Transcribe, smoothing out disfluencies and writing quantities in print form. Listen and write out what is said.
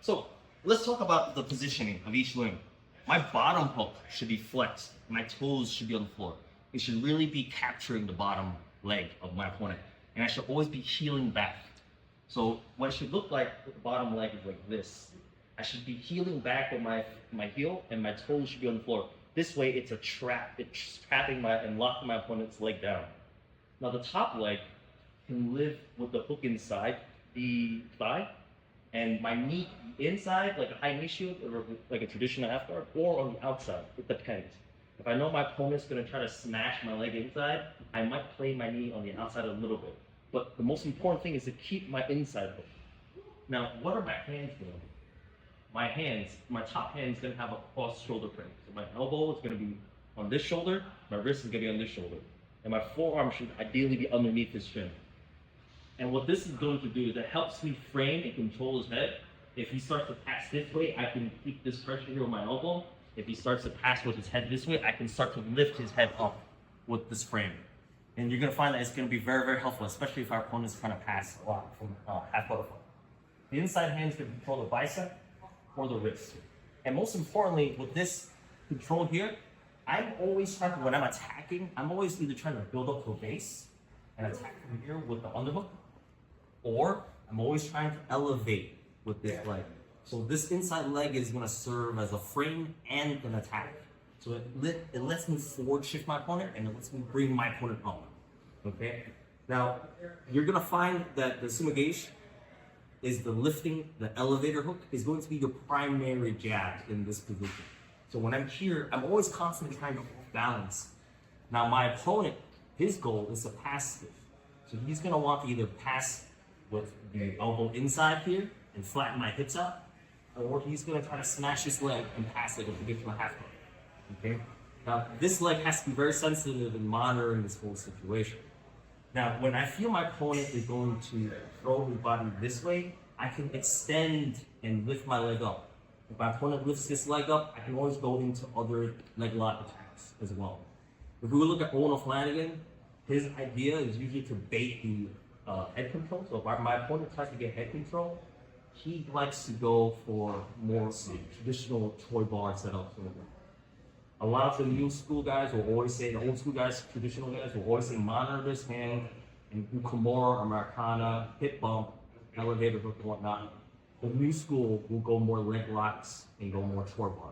So let's talk about the positioning of each limb. My bottom hook should be flexed. My toes should be on the floor. It should really be capturing the bottom leg of my opponent. And I should always be heeling back. So what it should look like with the bottom leg is like this. I should be heeling back with my heel, and my toes should be on the floor. This way it's a trap. It's trapping and locking my opponent's leg down. Now the top leg can live with the hook inside the thigh, and my knee inside, like a high knee shield or like a traditional half guard, or on the outside. It depends. If I know my opponent's gonna try to smash my leg inside, I might play my knee on the outside a little bit. But the most important thing is to keep my inside hook. Now, what are my hands doing? My hands, my top hand is gonna have a cross shoulder frame. So my elbow is gonna be on this shoulder, my wrist is gonna be on this shoulder. And my forearm should ideally be underneath his chin. And what this is going to do is it helps me frame and control his head. If he starts to pass this way, I can keep this pressure here with my elbow. If he starts to pass with his head this way, I can start to lift his head up with this frame. And you're gonna find that it's gonna be very, very helpful, especially if our opponent's trying to pass a lot from half butterfly. The inside hand is gonna control the bicep or the wrist. And most importantly, with this control here, I'm always trying to, when I'm attacking, I'm always either trying to build up to a base and attack from here with the underhook, or I'm always trying to elevate with this leg. So this inside leg is gonna serve as a frame and an attack. So it lets me forward shift my opponent, and it lets me bring my opponent up, okay? Now, you're gonna find that the Sumigaishi is the lifting, the elevator hook is going to be your primary jab in this position. So when I'm here, I'm always constantly trying to balance. Now my opponent, his goal is to pass this. So he's gonna want to either pass with the elbow inside here and flatten my hips out, or he's gonna try to smash his leg and pass it with a different half guard. Okay? Now this leg has to be very sensitive in monitoring this whole situation. Now when I feel my opponent is going to throw his body this way, I can extend and lift my leg up. If my opponent lifts this leg up, I can always go into other leg lock attacks as well. If we look at Owen O'Flanagan, his idea is usually to bait the head control. So if my opponent tries to get head control, he likes to go for more traditional toy bar setup. So a lot of the new school guys will always say, the old school guys, traditional guys will always say monitor this hand and do Kimura, Americana, hip bump, elevator hook, and whatnot. The new school will go more leg locks and go more toy bar.